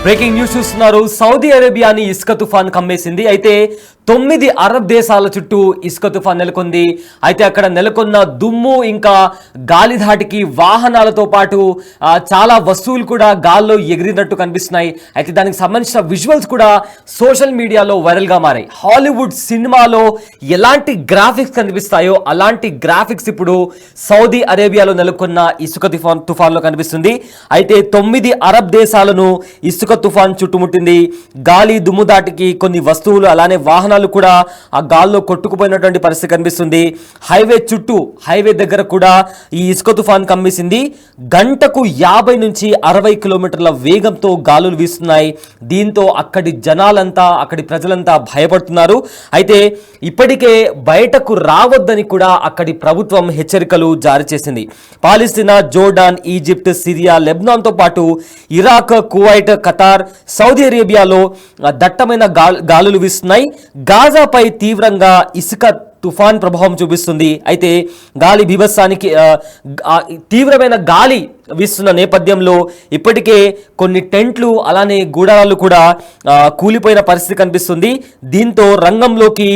Breaking news చూస్తున్నారు. Saudi అరేబియాని ఇసుక తుఫాన్ కమ్మేసింది. అయితే 9 అరబ్ దేశాల చుట్టూ ఇసుక తుఫాన్ నెలకొంది. అయితే అక్కడ నెలకొన్న దుమ్ము ఇంకా గాలి ధాటికి వాహనాలతో పాటు చాలా వస్తువులు కూడా గాల్లో ఎగిరినట్టు కనిపిస్తున్నాయి. అయితే దానికి సంబంధించిన విజువల్స్ కూడా సోషల్ మీడియాలో వైరల్గా మారాయి. హాలీవుడ్ సినిమాలో ఎలాంటి గ్రాఫిక్స్ కనిపిస్తాయో అలాంటి గ్రాఫిక్స్ ఇప్పుడు సౌదీ అరేబియాలో నెలకొన్న ఇసుక తుఫాన్లో కనిపిస్తుంది. అయితే 9 అరబ్ దేశాలను ఇసుక తుఫాన్ చుట్టుముట్టింది. గాలి దుమ్ము దాటికి కొన్ని వస్తువులు అలానే వాహనాలు కూడా ఆ గాల్లో కొట్టుకుపోయినటువంటి పరిస్థితి కనిపిస్తుంది. హైవే దగ్గర కూడా ఈ ఇసుక తుఫాన్ కమ్మేసింది. గంటకు 50 నుంచి 60 కిలోమీటర్ల వేగంతో గాలులు వీస్తున్నాయి. దీంతో అక్కడి ప్రజలంతా భయపడుతున్నారు. అయితే ఇప్పటికే బయటకు రావద్దని కూడా అక్కడి ప్రభుత్వం హెచ్చరికలు జారీ చేసింది. పాలస్తీనా, జోర్డాన్, ఈజిప్ట్, సిరియా, లెబనాన్తో పాటు ఇరాక్, కువైట్, ఖతార్, సౌదీ అరేబియాలో దట్టమైన గాలులు వీస్తున్నాయి. గాజాపై తీవ్రంగా ఇసుక తుఫాన్ ప్రభావం చూపిస్తుంది. అయితే గాలి బీభత్సానికి తీవ్రమైన గాలి వీస్తున్న నేపథ్యంలో ఇప్పటికే కొన్ని టెంట్లు అలానే గూడారాలు కూడా కూలిపోయిన పరిస్థితి కనిపిస్తుంది. దీంతో రంగంలోకి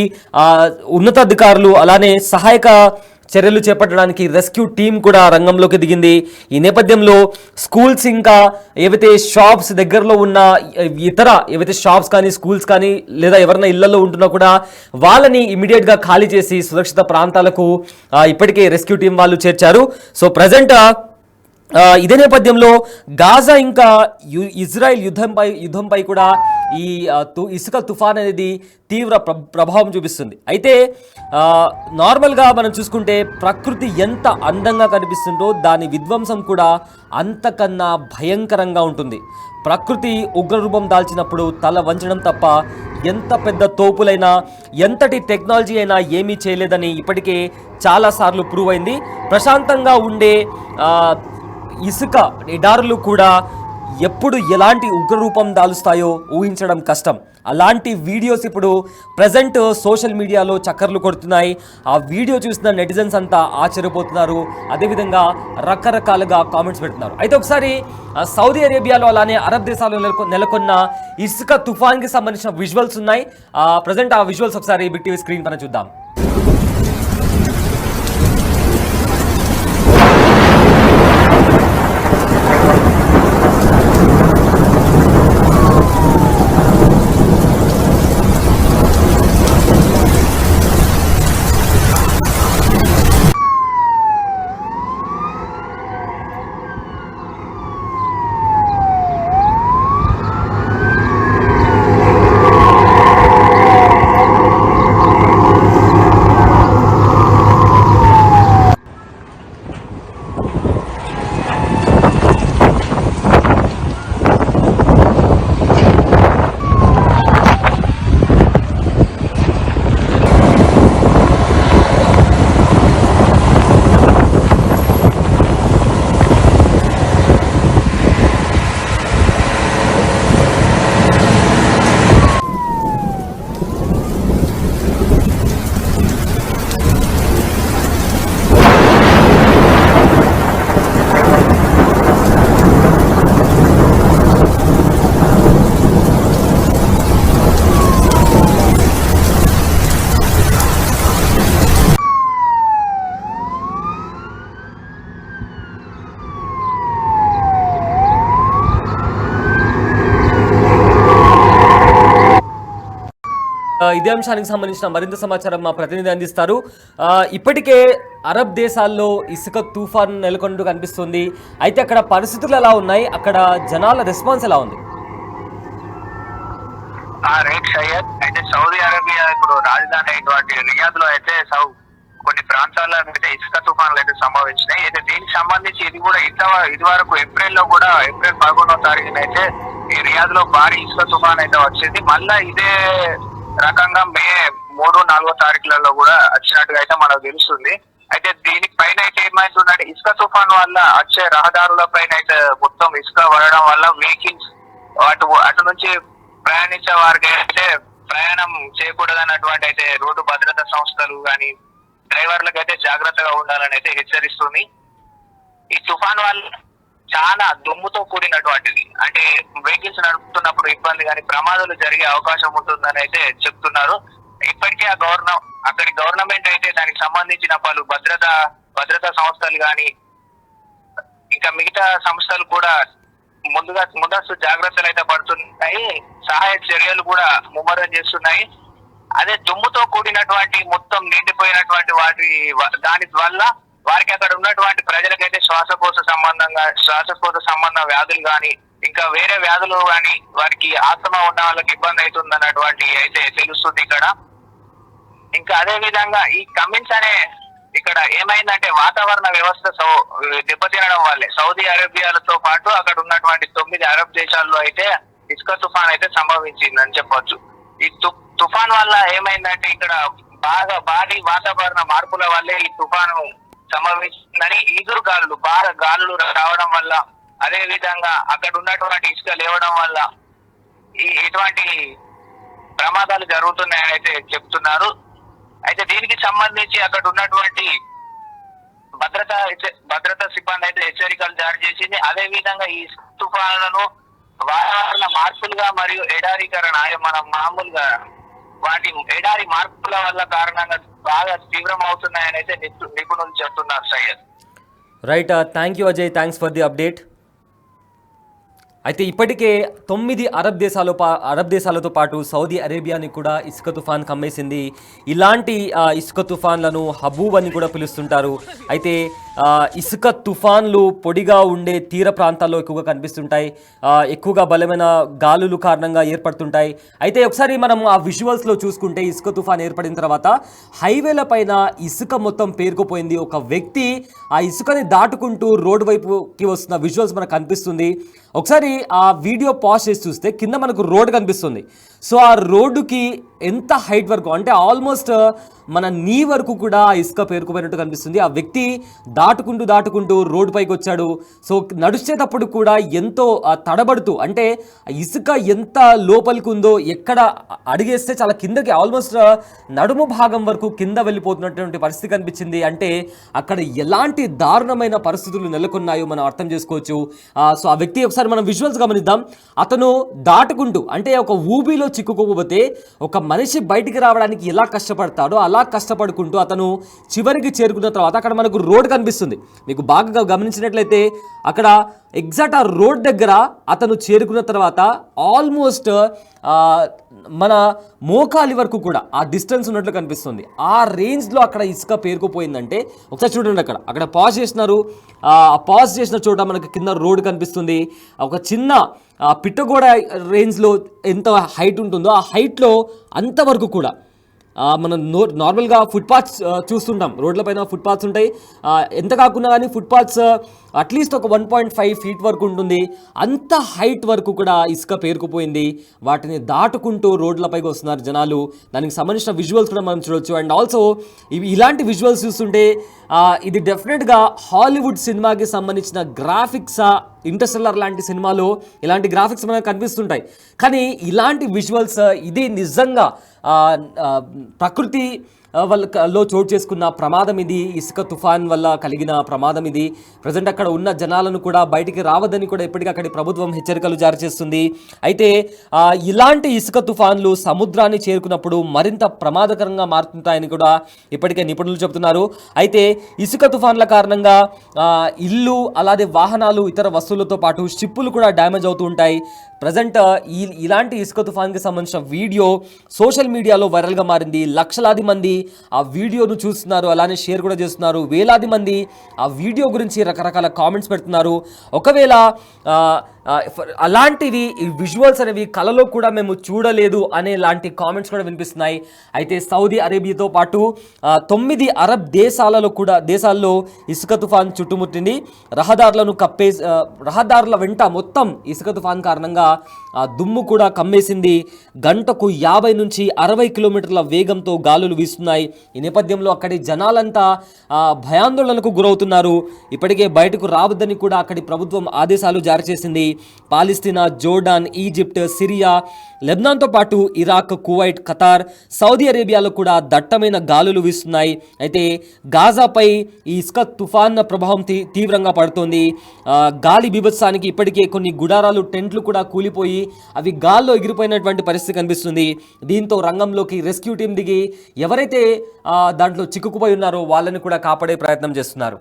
ఉన్నతాధికారులు అలానే సహాయక చర్యలు చేపట్టడానికి రెస్క్యూ టీం కూడా రంగంలోకి దిగింది. ఈ నేపథ్యంలో స్కూల్స్ ఇంకా ఏవైతే షాప్స్ దగ్గరలో ఉన్న ఏవైతే షాప్స్ కానీ స్కూల్స్ కానీ లేదా ఎవరైనా ఇళ్లలో ఉంటున్నా కూడా వాళ్ళని ఇమీడియట్గా ఖాళీ చేసి సురక్షిత ప్రాంతాలకు ఇప్పటికే రెస్క్యూ టీం వాళ్ళు చేర్చారు. సో ప్రజెంట్ ఇదే నేపథ్యంలో గాజా ఇంకా ఇజ్రాయెల్ యుద్ధంపై కూడా ఈ ఇసుక తుఫాన్ అనేది తీవ్ర ప్రభావం చూపిస్తుంది. అయితే నార్మల్గా మనం చూసుకుంటే ప్రకృతి ఎంత అందంగా కనిపిస్తుందో దాని విధ్వంసం కూడా అంతకన్నా భయంకరంగా ఉంటుంది. ప్రకృతి ఉగ్రరూపం దాల్చినప్పుడు తల వంచడం తప్ప ఎంత పెద్ద తోపులైనా ఎంతటి టెక్నాలజీ అయినా ఏమీ చేయలేదని ఇప్పటికే చాలాసార్లు ప్రూవ్ అయింది. ప్రశాంతంగా ఉండే ఇసుక ఎడారులు కూడా ఎప్పుడు ఎలాంటి ఉగ్రరూపం దాలుస్తాయో ఊహించడం కష్టం. అలాంటి వీడియోస్ ఇప్పుడు ప్రజెంట్ సోషల్ మీడియాలో చక్కర్లు కొడుతున్నాయి. ఆ వీడియో చూసిన నెటిజన్స్ అంతా ఆశ్చర్యపోతున్నారు. అదేవిధంగా రకరకాలుగా కామెంట్స్ పెడుతున్నారు. అయితే ఒకసారి సౌదీ అరేబియాలో అలానే అరబ్ దేశాల్లో నెలకొన్న ఇసుక తుఫాన్కి సంబంధించిన విజువల్స్ ఉన్నాయి. ప్రజెంట్ ఆ విజువల్స్ ఒకసారి బిగ్ టీవీ స్క్రీన్ పైన చూద్దాం. ఇదే అంశానికి సంబంధించిన మరింత సమాచారం మా ప్రతినిధి అందిస్తారు. ఇప్పటికే అరబ్ దేశాల్లో ఇసుక తుఫాన్ నెలకొంటూ కనిపిస్తుంది. అయితే అక్కడ పరిస్థితులు ఎలా ఉన్నాయి, అక్కడ జనాల రెస్పాన్స్ ఎలా ఉంది? అయితే సౌదీ అరేబియా ఇప్పుడు రాజధాని అయినటువంటి రియాద్ లో అయితే కొన్ని ప్రాంతాల్లో అయితే ఇసుక తుఫాన్లు అయితే సంభవించినాయి. అయితే దీనికి సంబంధించి ఇది వరకు ఏప్రిల్ 11వ తారీఖున అయితే ఈ రియాద్ లో భారీ ఇసుక తుఫాన్ అయితే వచ్చింది. మళ్ళా ఇదే రకంగా మే 3, 4 తారీఖులలో కూడా వచ్చినట్టుగా అయితే మనకు తెలుస్తుంది. అయితే దీనికి పైన అయితే ఏమైతుందంటే ఇసుక తుఫాన్ వల్ల వచ్చే రహదారుల పైన అయితే మొత్తం ఇసుక పడడం వల్ల వెహికల్స్ అటు నుంచి ప్రయాణించే వారికి అయితే ప్రయాణం చేయకూడదన్నటువంటి అయితే రోడ్డు భద్రతా సంస్థలు కానీ డ్రైవర్లకు అయితే జాగ్రత్తగా ఉండాలని అయితే హెచ్చరిస్తుంది. ఈ తుఫాన్ వల్ల చాలా దుమ్ముతో కూడినటువంటిది. అంటే వెహికల్స్ నడుపుతున్నప్పుడు ఇబ్బంది కానీ ప్రమాదాలు జరిగే అవకాశం ఉంటుందని అయితే చెప్తున్నారు. ఇప్పటికే అక్కడి గవర్నమెంట్ అయితే దానికి సంబంధించిన పలు భద్రతా సంస్థలు కానీ ఇంకా మిగతా సంస్థలు కూడా ముందస్తు జాగ్రత్తలు అయితే పడుతున్నాయి. సహాయ చర్యలు కూడా ముమ్మరం చేస్తున్నాయి. అదే దుమ్ముతో కూడినటువంటి మొత్తం నిండిపోయినటువంటి దాని వల్ల వారికి అక్కడ ఉన్నటువంటి ప్రజలకైతే శ్వాసకోశ సంబంధ వ్యాధులు కానీ ఇంకా వేరే వ్యాధులు కానీ వారికి ఆస్తమా ఉన్న వాళ్ళకి ఇబ్బంది అవుతుంది అన్నటువంటి అయితే తెలుస్తుంది ఇక్కడ. ఇంకా అదే విధంగా ఈ కమిన్స్ అనే ఇక్కడ ఏమైందంటే వాతావరణ వ్యవస్థ దెబ్బతినడం వల్లే సౌదీ అరేబియాలతో పాటు అక్కడ ఉన్నటువంటి 9 అరబ్ దేశాల్లో అయితే ఇసుక తుఫాన్ అయితే సంభవించిందని చెప్పొచ్చు. ఈ తుఫాన్ వల్ల ఏమైందంటే ఇక్కడ భారీ వాతావరణ మార్పుల వల్లే ఈ తుఫాను సంభవించిందని ఈదురు గాలులు రావడం వల్ల అదే విధంగా అక్కడ ఉన్నటువంటి ఇసుక లేవడం వల్ల ఇటువంటి ప్రమాదాలు జరుగుతున్నాయని అయితే చెప్తున్నారు. అయితే దీనికి సంబంధించి అక్కడ ఉన్నటువంటి భద్రతా సిబ్బంది అయితే హెచ్చరికలు జారీ చేసింది. అదే విధంగా ఈ తుఫానులను వాతావరణ మార్పులుగా మరియు ఎడారీకరణ మనం మామూలుగా వాటి ఎడారి మార్పుల వల్ల కారణంగా బాగా తీవ్రం అవుతున్నాయని అయితే నిపుణులు చెప్తున్నారు. Syed right, thank you Ajay, thanks for the update. అయితే ఇప్పటికే 9 అరబ్ దేశాలతో పాటు సౌదీ అరేబియాని కూడా ఇసుక తుఫాన్ కమ్మేసింది. ఇలాంటి ఇసుక తుఫాన్లను హబూబ్ అని కూడా పిలుస్తుంటారు. అయితే ఇసుక తుఫాన్లు పొడిగా ఉండే తీర ప్రాంతాల్లో ఎక్కువగా కనిపిస్తుంటాయి. ఎక్కువగా బలమైన గాలులు కారణంగా ఏర్పడుతుంటాయి. అయితే ఒకసారి మనం ఆ విజువల్స్లో చూసుకుంటే ఇసుక తుఫాన్ ఏర్పడిన తర్వాత హైవేల పైన ఇసుక మొత్తం పేరుకుపోయింది. ఒక వ్యక్తి ఆ ఇసుకని దాటుకుంటూ రోడ్డు వైపుకి వస్తున్న విజువల్స్ మనకు కనిపిస్తుంది. ఒకసారి ఆ వీడియో పాజ్ చేసి చూస్తే కింద మనకు రోడ్ కనిపిస్తుంది. సో ఆ రోడ్డుకి ఎంత హైట్ వరకు అంటే ఆల్మోస్ట్ మన నీ వరకు కూడా ఇసుక పేరుకుపోయినట్టు కనిపిస్తుంది. ఆ వ్యక్తి దాటుకుంటూ రోడ్డు పైకి వచ్చాడు. సో నడిచేటప్పుడు కూడా ఎంతో తడబడుతూ అంటే ఇసుక ఎంత లోపలికి ఉందో ఎక్కడ అడిగేస్తే చాలా కిందకి ఆల్మోస్ట్ నడుము భాగం వరకు కింద వెళ్ళిపోతున్నటువంటి పరిస్థితి కనిపించింది. అంటే అక్కడ ఎలాంటి దారుణమైన పరిస్థితులు నెలకొన్నాయో మనం అర్థం చేసుకోవచ్చు. సో ఆ వ్యక్తి ఒకసారి మనం విజువల్స్ గమనిద్దాం. అతను దాటుకుంటూ అంటే ఒక ఊబిలో చిక్కుకోకపోతే ఒక మనిషి బయటికి రావడానికి ఎలా కష్టపడతాడో అలా కష్టపడుకుంటూ అతను చివరికి చేరుకున్న తర్వాత అక్కడ మనకు రోడ్ కనిపిస్తుంది. మీకు బాగా గమనించినట్లయితే అక్కడ ఎగ్జాక్ట్ ఆ రోడ్ దగ్గర అతను చేరుకున్న తర్వాత ఆల్మోస్ట్ మన మోకాలి వరకు కూడా ఆ డిస్టెన్స్ ఉన్నట్లు కనిపిస్తుంది. ఆ రేంజ్లో అక్కడ ఇసుక పేరుకుపోయిందంటే ఒకసారి చూడండి. అక్కడ పాజ్ చేసినారు. పాజ్ చేసిన చోట మనకు కింద రోడ్ కనిపిస్తుంది. ఒక చిన్న పిట్టగోడ రేంజ్లో ఎంత హైట్ ఉంటుందో ఆ హైట్లో అంతవరకు కూడా మనం నార్మల్గా ఫుట్పాత్స్ చూస్తుంటాం. రోడ్ల పైన ఫుట్పాత్స్ ఉంటాయి. ఎంత కాకుండా కానీ ఫుట్పాత్స్ అట్లీస్ట్ ఒక 1.5 feet వరకు ఉంటుంది. అంత హైట్ వరకు కూడా ఇసుక పేరుకుపోయింది. వాటిని దాటుకుంటూ రోడ్లపైకి వస్తున్నారు జనాలు. దానికి సంబంధించిన విజువల్స్ కూడా మనం చూడవచ్చు. అండ్ ఆల్సో ఇలాంటి విజువల్స్ చూస్తుంటే ఇది డెఫినెట్గా హాలీవుడ్ సినిమాకి సంబంధించిన గ్రాఫిక్సా, ఇంటర్స్టెల్లార్ లాంటి సినిమాలో ఇలాంటి గ్రాఫిక్స్ మనకు కనిపిస్తుంటాయి. కానీ ఇలాంటి విజువల్స్ ఇది నిజంగా ప్రకృతి లో చోటు చేసుకున్న ప్రమాదం ఇది. ఇసుక తుఫాన్ వల్ల కలిగిన ప్రమాదం ఇది. ప్రజెంట్ అక్కడ ఉన్న జనాలను కూడా బయటికి రావద్దని కూడా ఎప్పటికక్కడి ప్రభుత్వం హెచ్చరికలు జారీ చేస్తుంది. అయితే ఇలాంటి ఇసుక తుఫాన్లు సముద్రాన్ని చేరుకున్నప్పుడు మరింత ప్రమాదకరంగా మారుతుంటాయని కూడా ఇప్పటికే నిపుణులు చెబుతున్నారు. అయితే ఇసుక తుఫాన్ల కారణంగా ఇల్లు అలాగే వాహనాలు ఇతర వస్తువులతో పాటు షిప్పులు కూడా డ్యామేజ్ అవుతూ ఉంటాయి. ప్రజెంట్ ఇలాంటి ఇసుక తుఫాన్కి సంబంధించిన వీడియో సోషల్ మీడియాలో వైరల్గా మారింది. లక్షలాది మంది ఆ వీడియోను చూస్తున్నారు, అలానే షేర్ కూడా చేస్తున్నారు. వేలాది మంది ఆ వీడియో గురించి రకరకాల కామెంట్స్ పెడుతున్నారు. ఒకవేళ అలాంటివి ఈ విజువల్స్ అనేవి కలలో కూడా మేము చూడలేదు అనే లాంటి కామెంట్స్ కూడా వినిపిస్తున్నాయి. అయితే సౌదీ అరేబియాతో పాటు 9 అరబ్ దేశాల్లో ఇసుక తుఫాన్ చుట్టుముట్టింది. రహదారుల వెంట మొత్తం ఇసుక తుఫాన్ కారణంగా దుమ్ము కూడా కమ్మేసింది. గంటకు 50 నుంచి 60 కిలోమీటర్ల వేగంతో గాలులు వీస్తున్నాయి. ఈ నేపథ్యంలో అక్కడి జనాలంతా భయాందోళనకు గురవుతున్నారు. ఇప్పటికే బయటకు రావద్దని కూడా అక్కడి ప్రభుత్వం ఆదేశాలు జారీ చేసింది. పాలిస్తీనా, జోర్డాన్, ఈజిప్ట్, సిరియా, లెబనాన్తో పాటు ఇరాక్, కువైట్, ఖతార్, సౌదీ అరేబియాలో కూడా దట్టమైన గాలులు వీస్తున్నాయి. అయితే గాజాపై ఈ ఇసుక తుఫాన్ ప్రభావం తీవ్రంగా పడుతోంది. గాలి బీభత్సానికి ఇప్పటికే కొన్ని గుడారాలు, టెంట్లు కూడా కూలిపోయి అవి గాల్లో ఎగిరిపోయినటువంటి పరిస్థితి కనిపిస్తుంది. దీంతో రంగంలోకి రెస్క్యూ టీం దిగి ఎవరైతే దాంట్లో చిక్కుకుపోయి ఉన్నారో వాళ్ళని కూడా కాపాడే ప్రయత్నం చేస్తున్నారు.